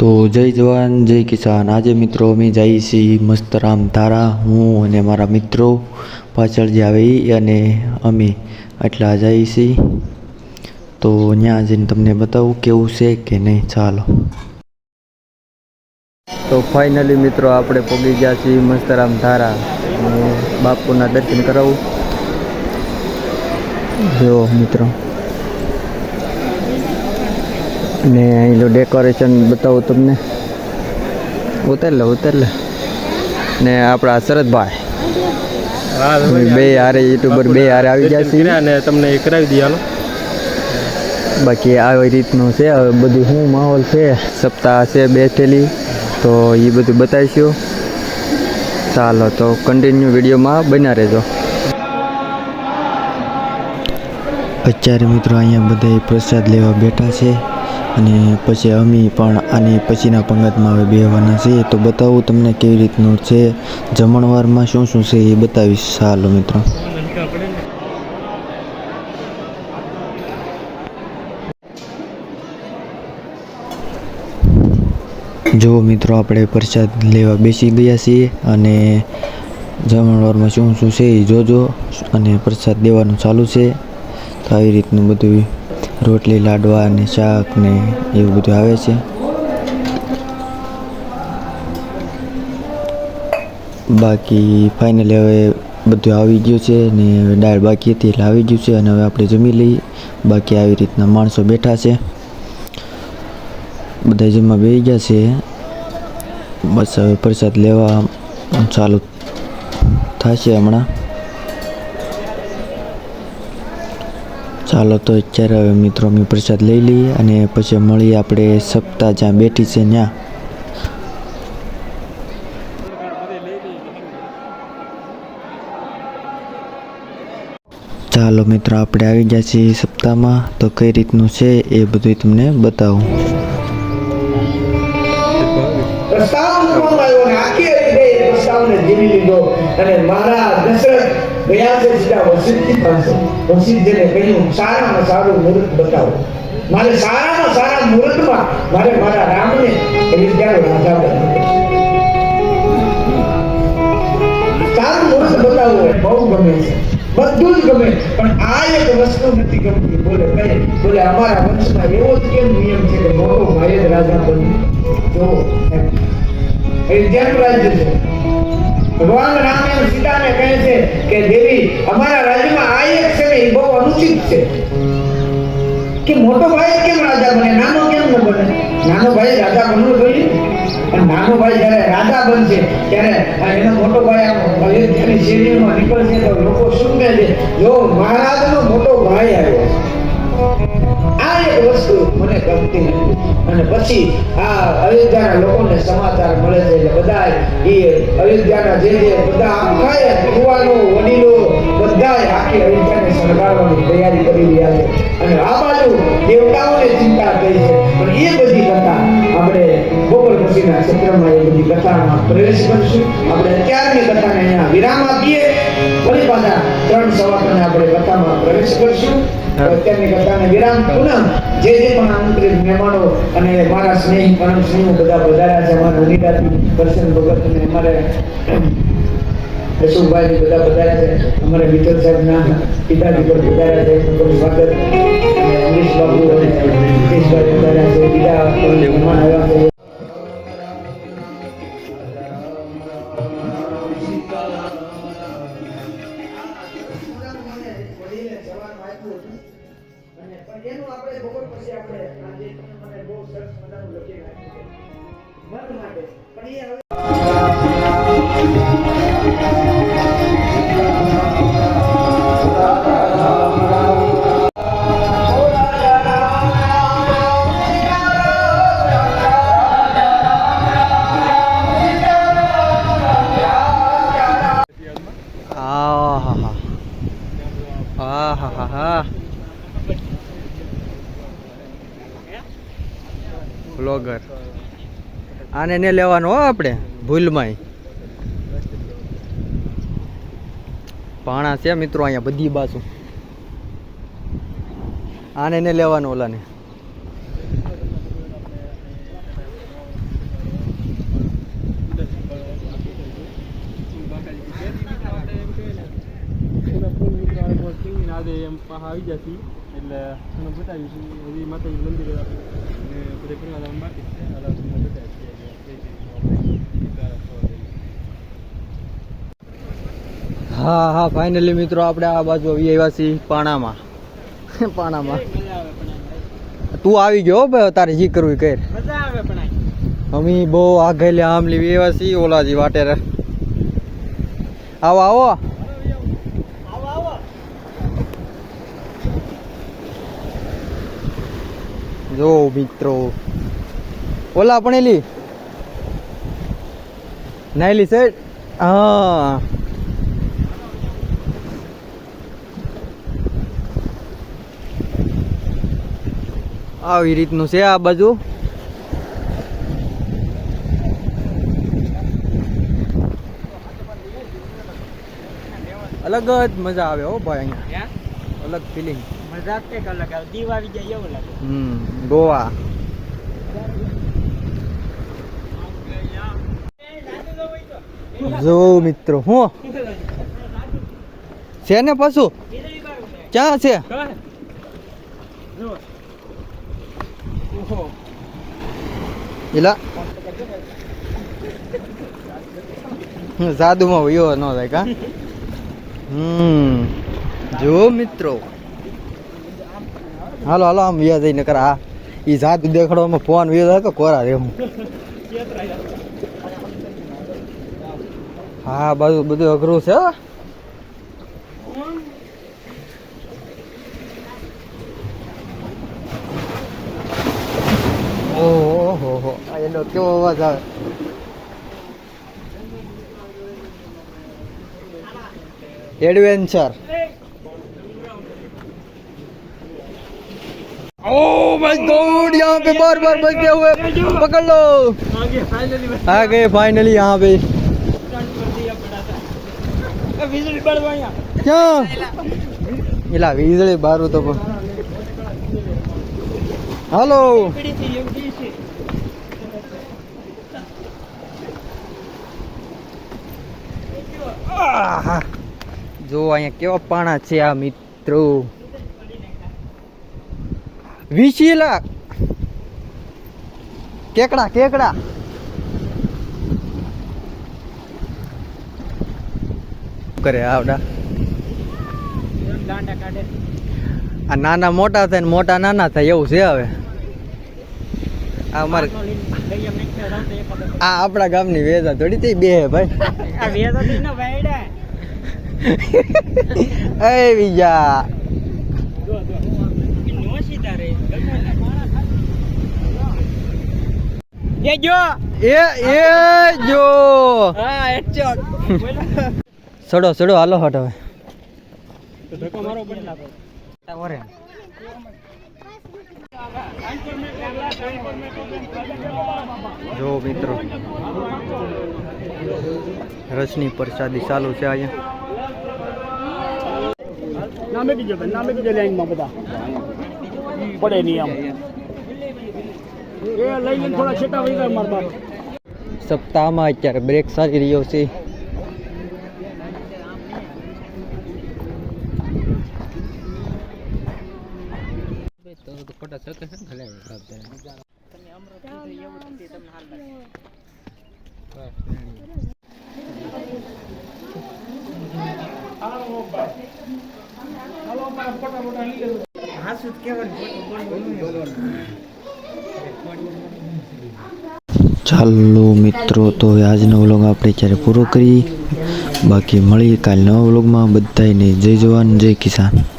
તો જય જવાન જય કિસાન। આજે મિત્રો અમે જઈએ છીએ મસ્તરામ ધારા, હું અને મારા મિત્રો પાછળ જે આવે ઈ અને અમે એટલા જઈએ છીએ। તો ત્યાં જઈને તમને બતાવું કેવું છે કે નહીં, ચાલો। તો ફાઇનલી મિત્રો આપણે પહોંચી ગયા છીએ મસ્તરામ ધારા અને બાપુના દર્શન કરાવું। જો મિત્રો ને અહીંનું ડેકોરેશન બતાવું તમને। ઉતર લે ને આપણા શરદભાઈ બે હારે યુટ્યુબર બે હારે આવી ગયા છે અને તમને એ કરાવી દઈએ હાલો। બાકી આવી રીતનું છે હવે બધું શું માહોલ છે, સપ્તાહ છે બેઠેલી તો એ બધું બતાવીશું। ચાલો તો કન્ટિન્યુ વિડીયોમાં બન્યા રહેજો। અત્યારે મિત્રો અહીંયા બધા પ્રસાદ લેવા બેઠા છે અને પછી અમે પણ આની પછીના પંગતમાં હવે બેહવાના છીએ। તો બતાવું તમને કેવી રીતનું છે, જમણવારમાં શું શું છે એ બતાવીશ। ચાલો મિત્રો જો મિત્રો આપણે પ્રસાદ લેવા બેસી ગયા છીએ અને જમણવારમાં શું શું છે એ જોજો અને પ્રસાદ દેવાનું ચાલુ છે। તો આવી રીતનું બધું રોટલી લાડવા અને શાક ને એવું બધું આવે છે। બાકી ફાઇનલી હવે બધું આવી ગયું છે ને દાળ બાકી હતી એટલે આવી ગયું છે અને હવે આપણે જમી લઈએ। બાકી આવી રીતના માણસો બેઠા છે, બધા જમવા બેસી ગયા છે। બસ હવે પ્રસાદ લેવા ચાલુ થશે હમણાં। ચાલો તો અત્યારે હવે મિત્રો અમે પ્રસાદ લઈ લઈએ અને પછી મળીએ આપણે સપ્તાહ જ્યાં બેઠી છે ત્યાં। ચાલો મિત્રો આપણે આવી ગયા છીએ સપ્તાહમાં, તો કઈ રીતનું છે એ બધું તમને બતાવું। મારા દશરથ ગયા છે સીધા વસીદજી પાસે। વસીદજીને કહ્યું સારામાં સારું મુહૂર્ત બતાવો, મારે સારામાં સારા મુહૂર્તમાં મારે મારા રામને અયોધ્યાનો રાજા બનાવવો। સારું મુહૂર્ત બતાવવું બહુ ગમે છે, બધું જ ગમે, પણ આ એક વસ્તુ નથી ગમતી। બોલે અમારા વંશમાં એવો જ કેમ નિયમ છે કે મોટો ભાઈ જ રાજા બને? જો અયોધ્યાનું રાજ્ય છે, ભગવાન રામ એમ સીતાને કહે છે કે દેવી અમારા રાજ્યમાં આ એક છે ને એ બહુ અનુચિત છે કે મોટો ભાઈ કેમ રાજા બને, નાનો કેમ ન બને? નાનો ભાઈ રાજા બનવું જોઈએ, અને નાનો ભાઈ જ્યારે રાજા બનશે ત્યારે એનો મોટો ભાઈ આમ અયોધ્યાની શેરીઓમાં નીકળશે તો લોકો શું કહે છે, જો મહારાજનો મોટો ભાઈ આવ્યો છે। આ એક વસ્તુ મને ગમતી નથી। અને પછી આ અયોધ્યાના લોકોને સમાચાર મળે છે એટલે બધા એ અયોધ્યાના જે બધા આખા યુવાનો વડીલો બધા આખી અયોધ્યાને શણગારવાની તૈયારી કરી રહ્યા છે। અને આ બાજુ દેવતાઓને ચિંતા થઈ છે, પણ એ બધી કથા આપણે બપોર પછીના સત્રમાં એ બધી કથામાં પ્રવેશ કરશું। આપણે અત્યારની કથાને અહીંયા વિરામ આપીએ, ફરી પાછા 3:15 આપણે કથામાં પ્રવેશ કરશું। અત્યારની કથાને વિરામ પુનઃ જે પણ આમંત્રિત મહેમાનો અને મારા સ્નેહી પરમ સ્નેહી બધા વધાર્યા છે, અમારા અનિતાજી કરશન ભગત અને અમારે અશોકભાઈ બધા વધાર્યા છે, અમારે વિઠ્ઠલ સાહેબના પિતાજી પર વધાર્યા છે, સ્વાગત અને અમરીશ બાબુ અને નીતિશભાઈ વધાર્યા છે, બીજા મહેમાન આવ્યા છે। એનું આપણે બપોર પછી આપણે આજે મને બહુ સરસ મજાનું લખી નાખ્યું છે મન માટે, પણ એ હવે બ્લોગર આને ને લેવાનો હો આપણે ભૂલમાંય પાણા છે મિત્રો અહીંયા બધી બાજુ, આને ને લેવાનો ઓલાને। આજે એમ પાછા આવી જશે એટલે તમને બતાવીશું હજી માતાજી મંદિર અને બધે ફરવા જવાનું બાકી છે એટલે તમને બતાવીશું હા હા ફાઇનલી મિત્રો આપણે આ બાજુ આવી આવ્યા છીએ પાણામાં પાણામાં તું આવી ગયો ભાઈ તારે જી કરવું એ કર મજા આવે પણ અમે બહુ આગળ આમલી એવા છીએ ઓલાજી વાટે આવો આવો જો મિત્રો ઓલા પણેલી નાયલી સાઈડ હા આવી રીતનું છે આ બાજુ અલગ જ મજા આવે હો ભાઈ અહીંયા અલગ ફિલિંગ મજા કંઈક અલગ આવે દીવ આવી જાય એવું લાગે ગોવા જો મિત્રો હું છે ને પાછું ક્યાં છે એલા જાદુમાં વયો ન થાય કા જો મિત્રો હાલો હાલો આમ વ્યા જઈને કર આ ઈ જાદુ દેખાડવામાં ફોન વ્યો થાય તો કોરા રેવું હા બધું અઘરું છે ઓહો એનો કેવો અવાજ આવે एडवेंचर ओह माय गॉड यहाँ पे बार बार बजते हुए पकड़ लो आ गए फाइनली यहाँ पे क्या इला वीजળી बारू तो हेलो જો અહીંયા કેવા પાણા છે આ મિત્રો વિશીલા કેકડા કેકડા કરે આવડા આ નાના મોટા થાય ને મોટા નાના થાય એવું છે હવે આ અમારે આ આપણા ગામની વેજા થોડી થઈ બે ભાઈ આ વેજા થી ન વાયડા એ બીજા એ જો હા હેડશોટ સડો સડો હાલો હટ હવે તો ધક્કો મારો પડે લાગો ઓરે જો મિત્રો રસની પ્રસાદી ચાલુ છે અહીંયા નામે કીજો લાઈનમાં બધા પડે નહીં આમ એ લઈને થોડા છેટા વઈ ગયા માર બાપ સપ્તાહમાં અત્યારે બ્રેક ચાલી રહ્યો છે ચાલો મિત્રો તો આજનો વ્લોગ આપણે ત્યારે પૂરો કરી બાકી મળીએ કાલ નવા વ્લોગમાં બધાને જય જવાન જય કિસાન.